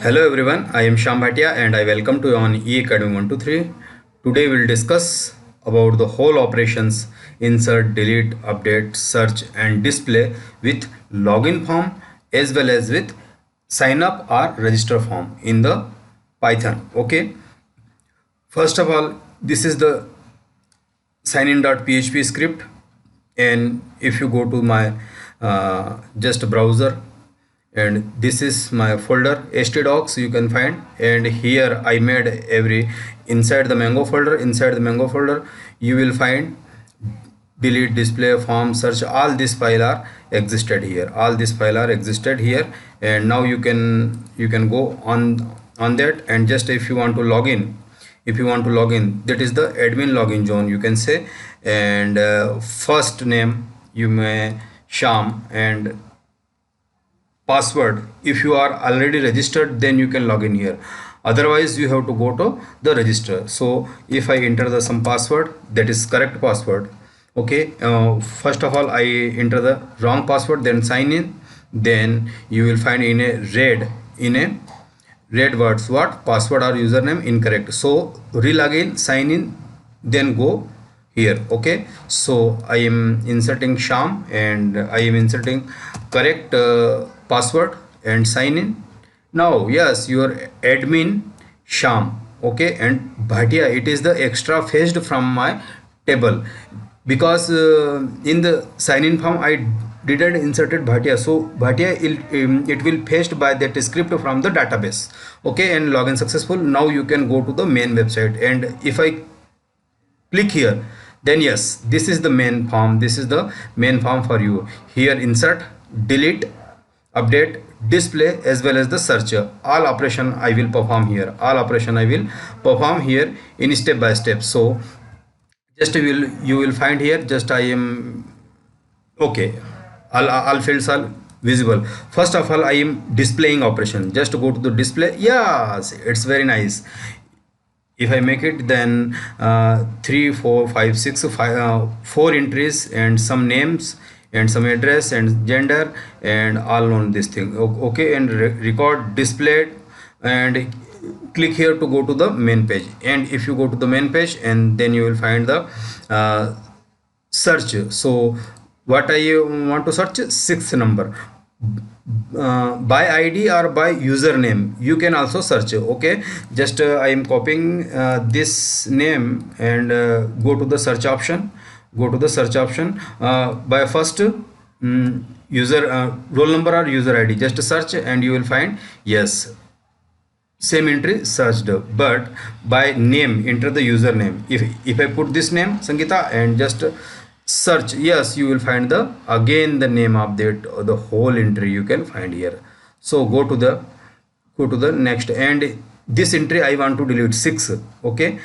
Hello everyone, I am Shyam Bhatia and I welcome to you on E Academy 123. Today we'll discuss about the whole operations insert, delete, update, search and display with login form as well as with sign up or register form in the Python. Okay. First of all, this is the signin.php script, and if you go to my just browser, and this is my folder htdocs you can find, and here I made every inside the mango folder you will find delete, display, form, search. All this file are existed here, and now you can go on that, and just if you want to log in, that is the admin login zone you can say, and first name you may Sham, and password if you are already registered then you can log in here, otherwise you have to go to the register. So if I enter the some password, that is correct password. Okay, first of all I enter the wrong password, then sign in, then you will find in a red words what password or username incorrect, so re-login, sign in, then go here. Okay, so I am inserting Sham and I am inserting correct password and sign in. Now yes, your admin Sham, okay, and Bhatia, it is the extra fetched from my table, because in the sign in form I didn't inserted Bhatia, so Bhatia it will fetched by that script from the database. Okay, and login successful. Now you can go to the main website, and if I click here, then yes, this is the main form, for you. Here insert, delete, update, display as well as the search, all operation I will perform here in step by step. So just you will find here, just I am okay, all fields are visible. First of all I am displaying operation, just go to the display. Yes, it's very nice. If I make it, then 3 4 5 6 5 4 entries and some names and some address and gender and all on this thing. Okay, and record displayed, and click here to go to the main page. And if you go to the main page, and then you will find the search. So what I want to search, sixth number, by id or by username you can also search. Okay, just I am copying this name and go to the search option, by first user roll number or user id, just search and you will find yes, same entry searched, but by name enter the username. If I put this name Sangeeta and just search, yes, you will find the again the name of that the whole entry you can find here. So go to the next, and this entry I want to delete 6. Okay,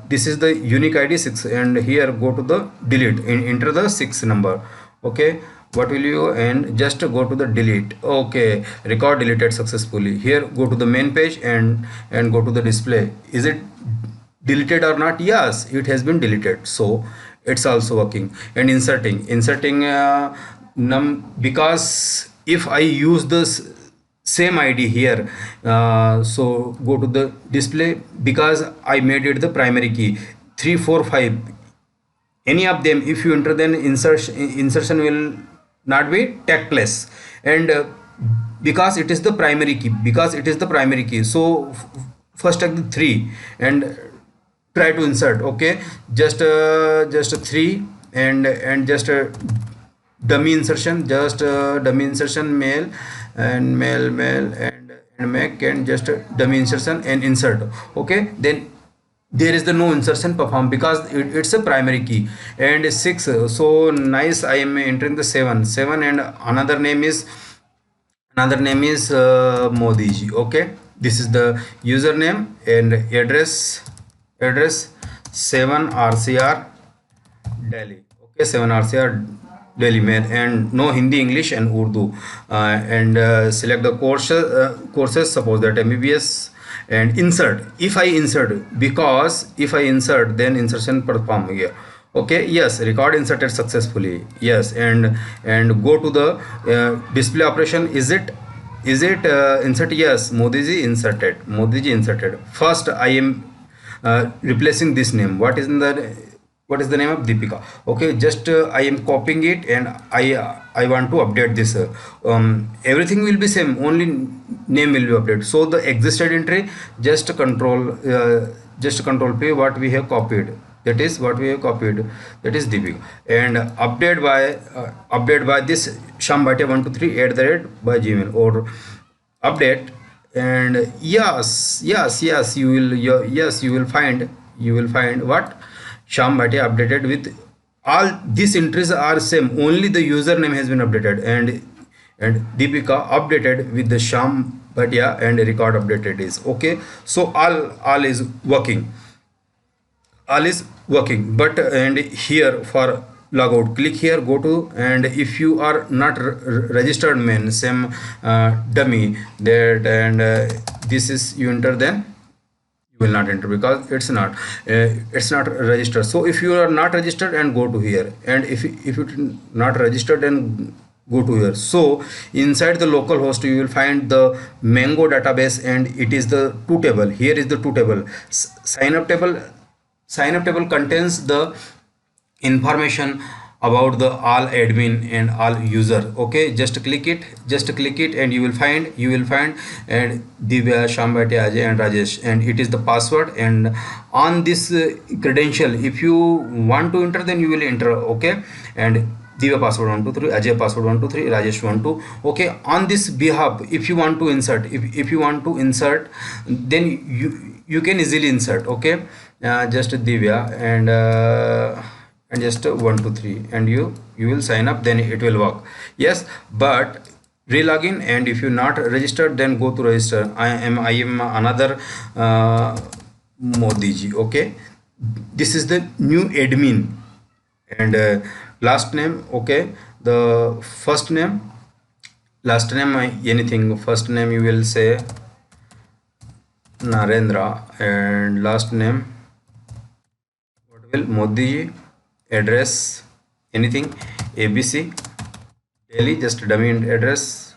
this is the unique id 6, and here go to the delete and enter the 6 number. Okay, what will you, and just go to the delete. Okay, record deleted successfully. Here go to the main page and go to the display. Is it deleted or not? Yes, it has been deleted, so it's also working. And inserting because if I use this same id here, so go to the display, because I made it the primary key 3 4 5, any of them if you enter, then insertion will not be tactless, and because it is the primary key, so first take the 3 and try to insert. Okay, just 3 and just dummy insertion, male and make, and just dummy insertion and insert. Okay, then there is the no insertion perform because it's a primary key. And 6, so nice, I am entering the 7 and another name is Modi ji. Okay, this is the username and address 7 RCR Delhi. Okay, 7 RCR Delhi mail, and no Hindi, English and Urdu, and select the courses, suppose that MBBS, and insert. If I insert, because if I insert, then insertion perform here. Okay, yes, record inserted successfully. Yes, and go to the display operation. Is it is it insert? Yes, Modi ji inserted. Modi ji inserted. First I am replacing this name. What is the name of Deepika? Okay, just I am copying it, and I want to update this. Everything will be same, only name will be updated. So the existed entry, just control P, what we have copied, that is what we have copied, that is Deepika, and update by this Sham Bhatia 123 @ by Gmail, or update. And yes, you will find what Sham Bhatia updated with all these entries are same, only the username has been updated, and Deepika updated with the Sham Bhatia, and record updated is okay. So all is working, but and here for logout, click here, go to, and if you are not registered main, same dummy that, and this is you enter, then you will not enter because it's not registered. So if you are not registered, and go to here, and if you not registered, and go to here. So inside the local host you will find the Mango database, and it is the two table. Here is the two table. Sign up table contains the information about the all admin and all user. Okay, just click it, and you will find and Divya, Sham Bhatia, Ajay, and Rajesh, and it is the password. And on this credential, if you want to enter, then you will enter. Okay, and Divya password 123, Ajay password 123, Rajesh 12. Okay, on this behalf, if you want to insert, then you can easily insert. Okay, just Divya, and just 123, and you will sign up, then it will work. Yes, but re-login, and if you not registered, then go to register. I am another Modi ji. Okay, this is the new admin, and last name. Okay, the first name, last name, anything. First name you will say Narendra, and last name what will Modi ji. Address, anything, ABC, Delhi, just dummy address.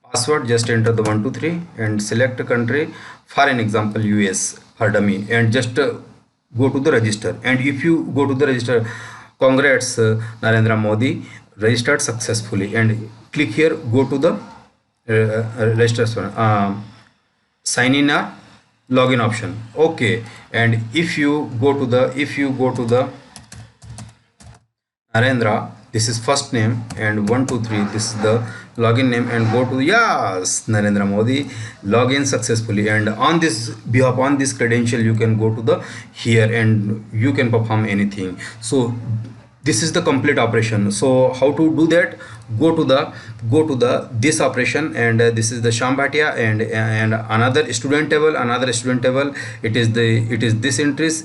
Password, just enter the 123, and select country, for an example US for dummy, and just go to the register. And if you go to the register, congrats, Narendra Modi registered successfully, and click here, go to the registration, sign in or login option. Okay, and if you go to the Narendra, this is first name, and 123, this is the login name, and go to, yes, Narendra Modi login successfully. And on this behalf, on this credential, you can go to the here, and you can perform anything. So this is the complete operation. So how to do that? Go to the this operation, and this is the Sham Bhatia, and another student table, it is this entries,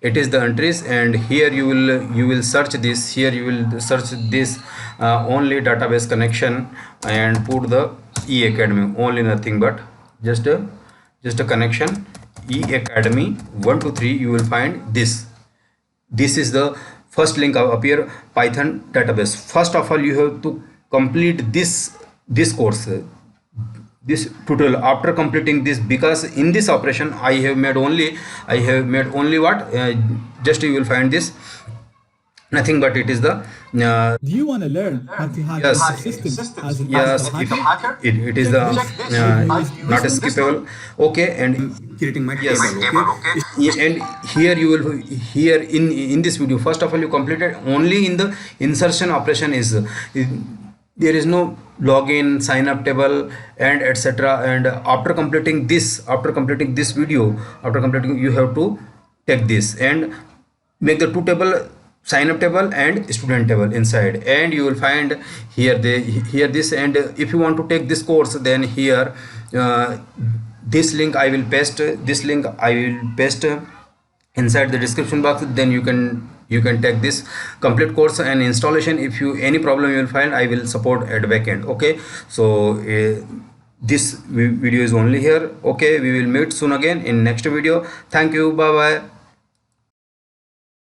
it is the entries, and here you will search this. Here you will search this only database connection, and put the E Academy, only, nothing but just a connection, E Academy 123. You will find this is the first link appear, Python database. First of all, you have to complete this course, this tutorial. After completing this, because in this operation I have made only what, just you will find this, nothing but it is the Do you want to learn how to hack yes, the system as an yes, ethical hacker? it is the not skippable. Okay, and creating my yes, table. Okay. yeah, and here you will, here in this video, first of all, you completed only in the insertion operation is there is no login, sign up table, and etc. And after completing this video, you have to take this and make the two table, sign up table and student table inside, and you will find here this. And if you want to take this course, then here this link I will paste, inside the description box. Then you can take this complete course and installation. If you any problem you will find, I will support at backend. Okay, so this video is only here. Okay, we will meet soon again in next video. Thank you, bye bye.